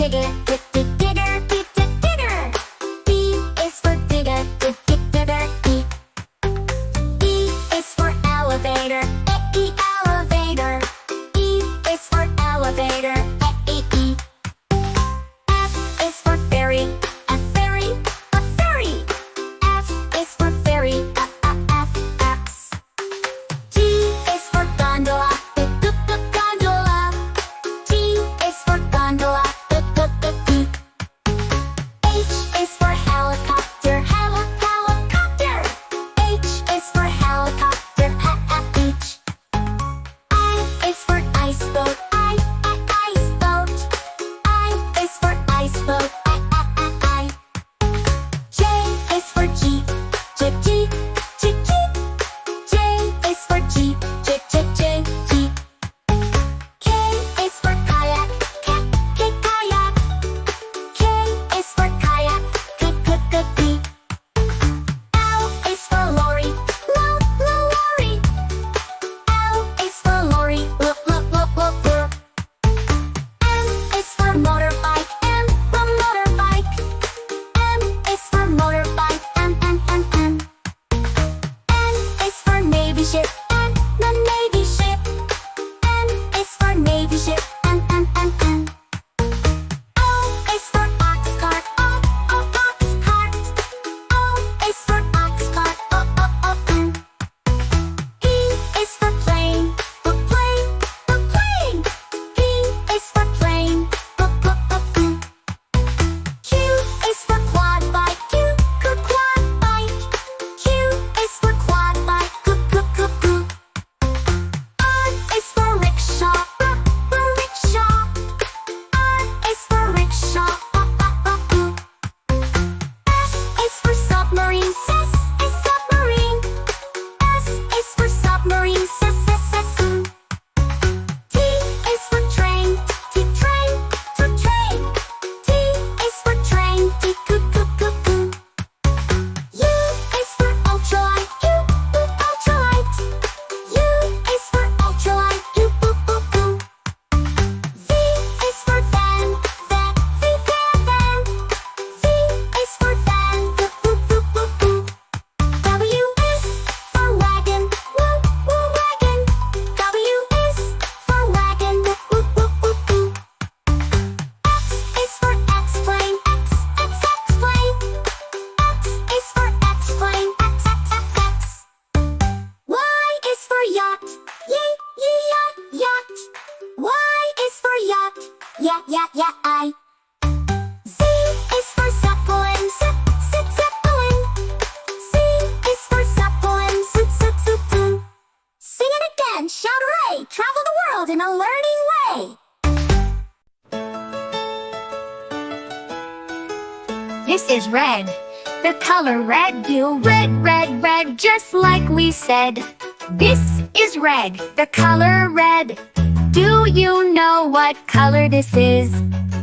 digger, digger, digger. D is for digger, digger, E. E is for elevator, elevator. E is for elevator, E. F is for ferry, a ferry, a ferry. F is for ferry, F. G is for gondola, gondola. G is for gondola, G. H is for helicopter, helicopter. H is for helicopter, H. I is for ice boat, ice boat. I is for ice boat, I. J is for jeep, jeep. J is for jeep, jeep. K is for kayak, kayak. K is for kayak, k. L is for lorry, lorry. L is for lorry, look. M is for motorbike, motorbike. M is for motorbike, M. N is for navy ship, navy ship. N is for navy ship, N. O is for ox cart, ox cart. O is for ox cart, N. P is for plane, plane. P is for plane, Q is for quad bike, quad bike. Q is for quad bike, R is for rickshaw, rickshaw. R is for rickshaw, S is for submarine, submarine. S is for submarine, T is for train, train. T is for train, U is for ultralight, ultralight. U is for ultralight, V is for van, van. V is for van, W is for wagon, wagon. W is for wagon, X is for X-plane, X-plane. X is for X-plane, X. Y is for yacht, yacht. Y is for yacht, I. Z is for zeppelin, zeppelin. Z is for zeppelin, Sing it again, shout hooray! Travel the world in a learning way. This is red. The color red, you red, just like we said. This is red, the color red. Do you know what color this is?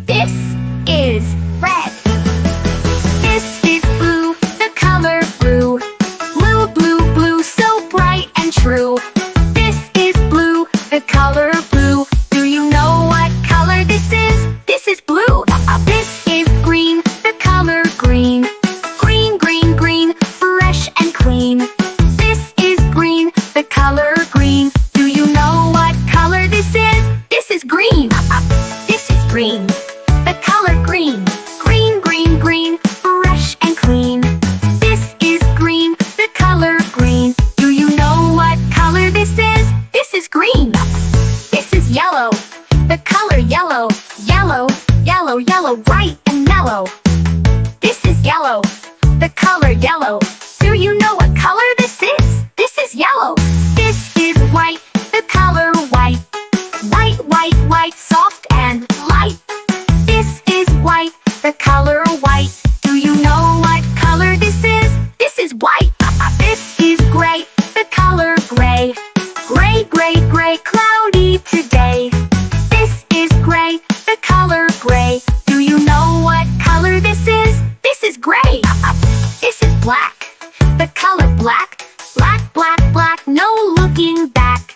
This is red. This is blue, the color blue. Blue, so bright and true. This is blue, the color blue. Do you know what color this is? This is blue. This is green, the color green. Green, fresh and clean. This is green, the color green. Do you know what color this is? This is green. This is green, the color green. Green, fresh and clean. This is green, the color green. Do you know what color this is? This is green. This is yellow, the color yellow. Yellow, bright and mellow. This is yellow, the color yellow. Do you know what color this is? This is yellow. This is white, the color white. White, soft and light. This is white, the color white. Do you know what color this is? This is white. This is gray, the color gray. Gray, cloudy today. This is gray, the color gray. Do you know what color this is? This is gray. This is black, the color black. Black, no looking back.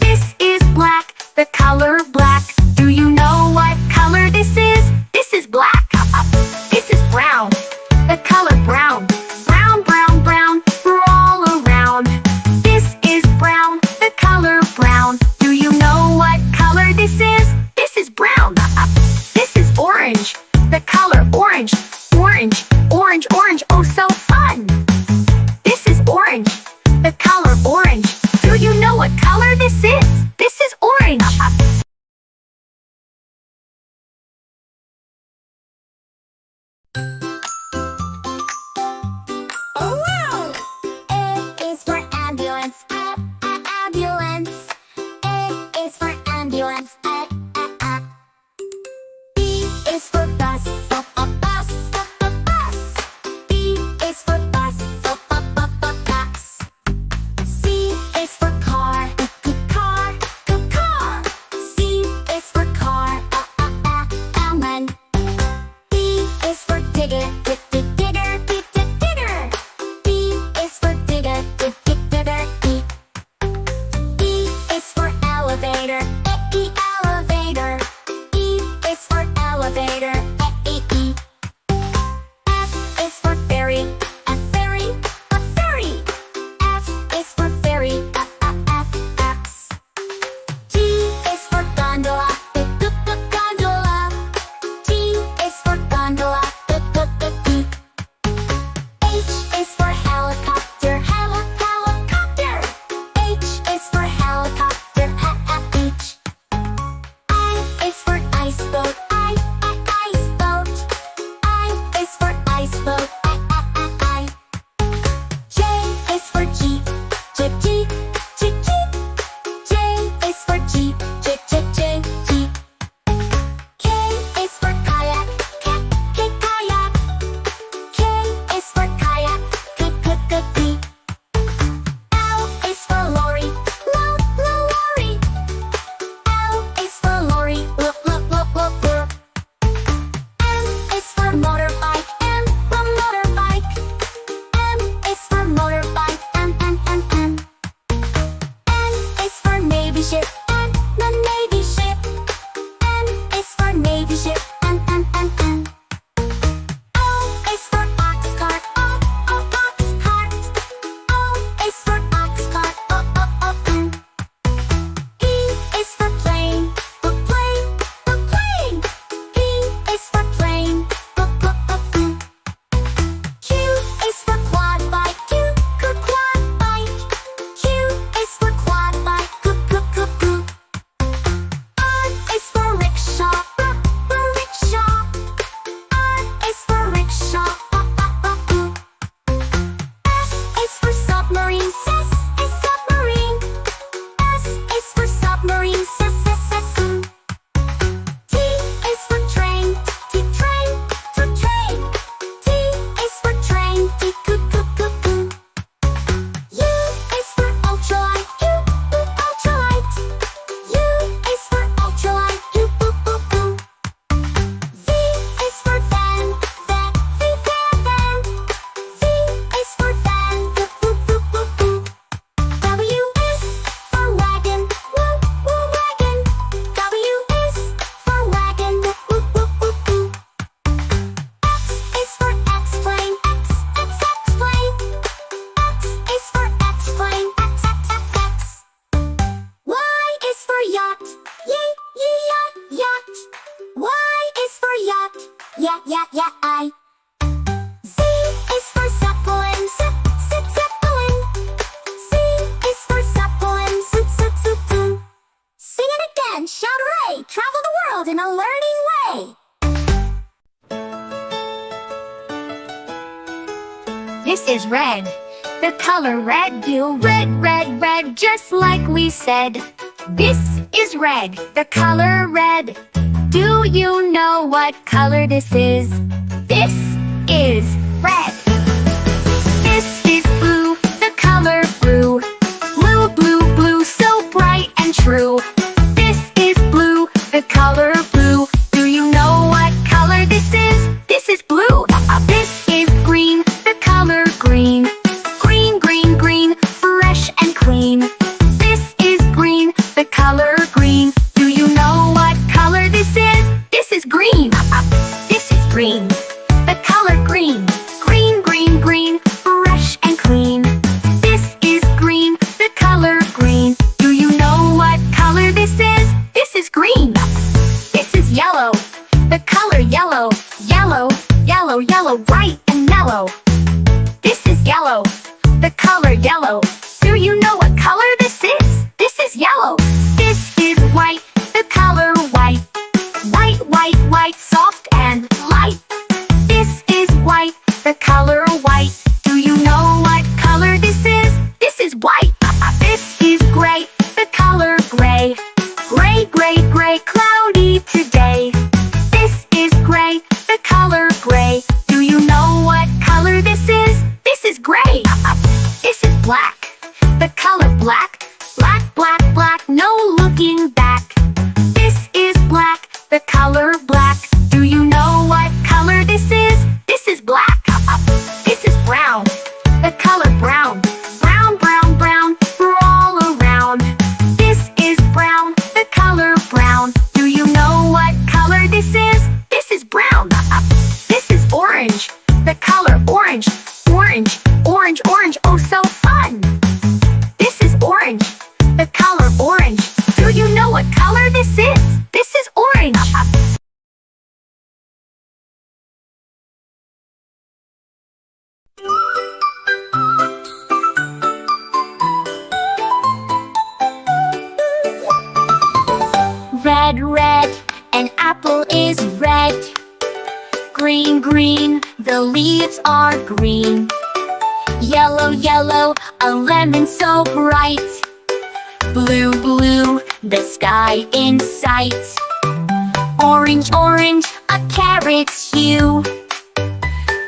This is black, the color black. Do you know what color this is? This the color orange. Orange, orange, orange, oh so fun! This is orange, the color orange. Do you know what color this is? This is orange. Oh wow! A is for ambulance. Ambulance. A is for ambulance. B is for bus. Bus. Bus. B is for bus. Bus. C is for car. Car. Car. C is for car. Almond. D is for digger. Digger. Digger. D is for digger. Digger. E is for elevator. Elevator. E is for elevator. E. F is for ferry. A ferry. A ferry. F is for ferry. F. G is for gondola. Gondola. G is for gondola. H is for helicopter. Helicopter. H is for helicopter. H. I is for ice boat. Ice boat. I is for ice boat. I. J is for jeep. Jeep. J is for jeep. Jeep. K is for kayak. Kayak. K is for kayak. L is for lorry. Lorry. L is for lorry. M is for motorbike. Motorbike. M is for motorbike. M. N is for navy ship. Navy ship. N is for navy ship. N. O is for ox cart. Ox cart. O is for ox cart. P is for plane. Plane. P is for plane. Q is for quad bike. Quad bike. Q is for quad bike. R is for rickshaw. Rickshaw. R is for rickshaw. S is for submarine. Submarine. S is for submarine. T is for train. Train. T is for train. U is for ultralight. Ultralight. U is for ultralight. V is for van. Van. V is for van. W is for wagon. Wagon. W is for wagon. X is for X-plane. X-plane. X is for X-plane. X. Y is for yacht. Yacht. Y is for yacht. I. Z is for zeppelin. Zeppelin. Z is for zeppelin. Sing it again. Shout hooray. Travel the world in a learning way. This is red, the color red. Do red, red, red, just like we said. This is red, the color red. Do you know what color this is? This is red. This is blue, the color blue. Blue, blue, blue, so bright and true. This is blue, the color blue. Do you know what color this is? This is blue. This is green, the color green. Green, green, green, fresh and clean. This is green, the color green. Do you know what color this is? This is green. This is green, the color green. yellow, yellow, yellow, yellow, bright and mellow. This is yellow, the color yellow. Do you know what color this is? This is yellow. This is white, the color white. White, white, white, soft and light. This is white, the color white. Do you know what color this is? This is white. This is gray, the color gray. Gray, gray, gray, cloudy today. This is gray, the color gray. Do you know what color this is? This is gray. This is black, the color black. Black, black, black, no looking back. This is black, the color black. Do you know what color this is? This is black. This is brown, the color brown. Brown, brown, brown, we're all around. This is brown, the color brown. Do you know what color this is? This is brown. This is orange, the color orange. Orange, orange, orange, oh so fun. This is orange, the color orange. Do you know what color this is? This is orange. Red, red, an apple is red. Green, green, the leaves are green. Yellow, yellow, a lemon so bright. Blue, blue, the sky in sight. Orange, orange, a carrot's hue.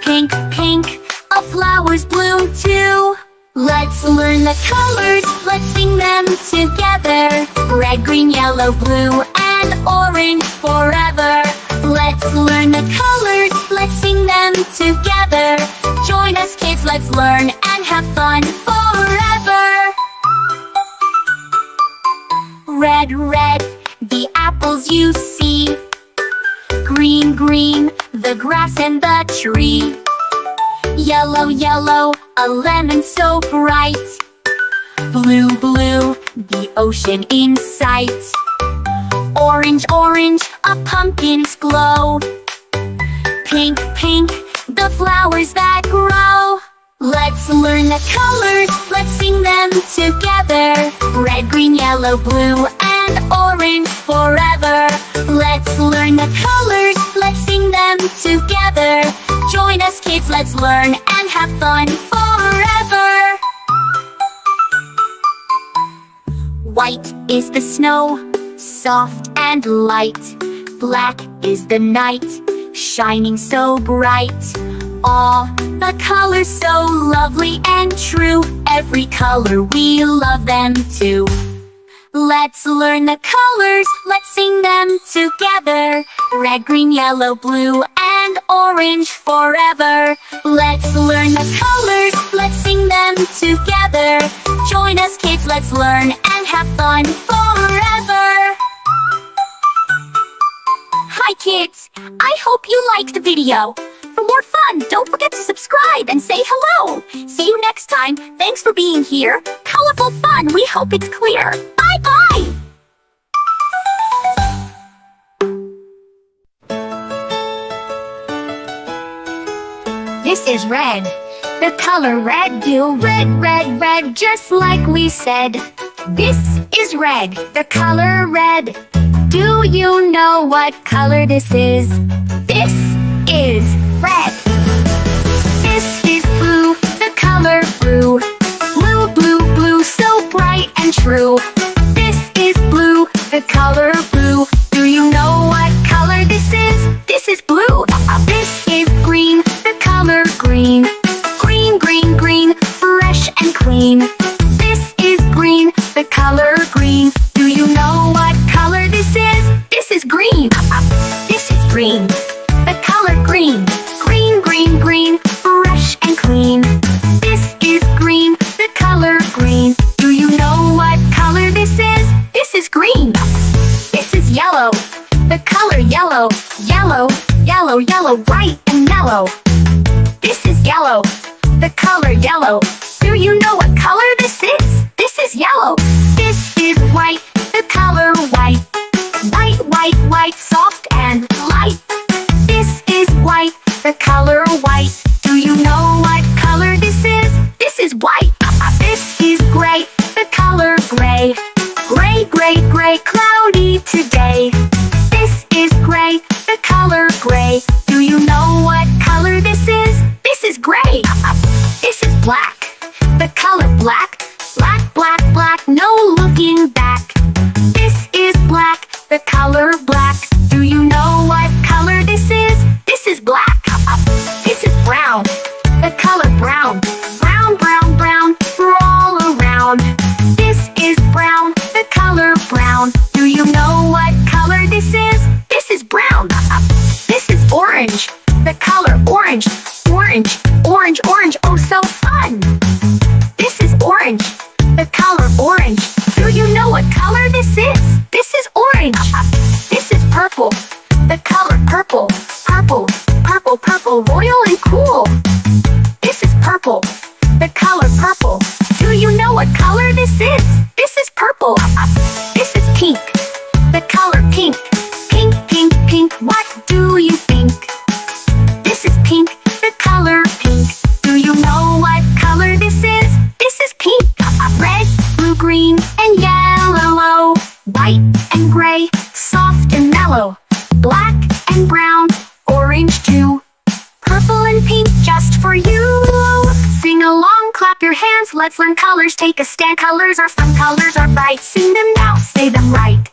Pink, pink, a flower's bloom too. Let's learn the colors, let's sing them together. Red, green, yellow, blue, and orange forever. Let's learn the colors, let's sing them together. Join us kids, let's learn and have fun forever. Red, red, the apples you see. Green, green, the grass and the tree. Yellow, yellow, a lemon so bright. Blue, blue, the ocean in sight. Orange, orange, a pumpkin's glow. Pink, pink, the flowers that grow. Let's learn the colors, let's sing them together. Red, green, yellow, blue, and orange forever. Let's learn the colors, let's sing them together. Join us kids, let's learn and have fun forever. White is the snow, soft and light. Black is the night, shining so bright. All the colors so lovely and true. Every color we love them too. Let's learn the colors, let's sing them together. Red, green, yellow, blue, and orange forever. Let's learn the colors, let's sing them together. Join us kids, let's learn and have fun forever. Hi kids, I hope you liked the video. For more fun, don't forget to subscribe and say hello. See you next time. Thanks for being here. Colorful fun, we hope it's clear. Bye-bye! This is red. The color red, do red, red, red, just like we said. This is red, the color red. Do you know what color this is? This is red. This is blue, the color blue. Blue, blue, blue, so bright and true. This is blue, the color blue. Do you know what color this is? This is blue. This is green, the color green. Green, green, green, fresh and clean. This is green, the color green. Do you know what color this is? This is green. This is green, the color green. Green, green, green, fresh and clean. This is green, the color green. Do you know what color this is? This is green. This is yellow, the color yellow. Yellow, yellow, yellow, bright and mellow. This is yellow, the color yellow. Do you know what color this is? This is yellow. This is white, the color white. White, white, white, soft and light. the color white. Do you know what color this is? This is white. This is gray, the color gray. Gray, gray, gray, cloudy today. This is gray, the color gray. Do you know what color this is? This is gray. This is black, the color black. Black, black, black, no looking back. This is black, the color black. Do you know what color this is? This is black. This is brown, the color brown. Brown, brown, brown, all around. This is brown, the color brown. Do you know what color this is? This is brown. This is orange, the color orange. Orange, orange, orange, oh so fun. This is orange, the color orange. Do you know what color this is? This is orange. This is purple, the color purple. Purple, purple, purple, royal and cool. This is purple, the color purple. Do you know what color this is? This is purple. This is pink, the color pink. Pink, pink, pink, what do you think? This is pink, the color pink. Do you know what color this is? This is pink. Red, blue, green, and yellow. White and gray, soft and mellow. Black and brown, orange too. Purple and pink just for you. Sing along, clap your hands, let's learn colors. Take a stand, colors are fun, colors are bright. Sing them now, say them right.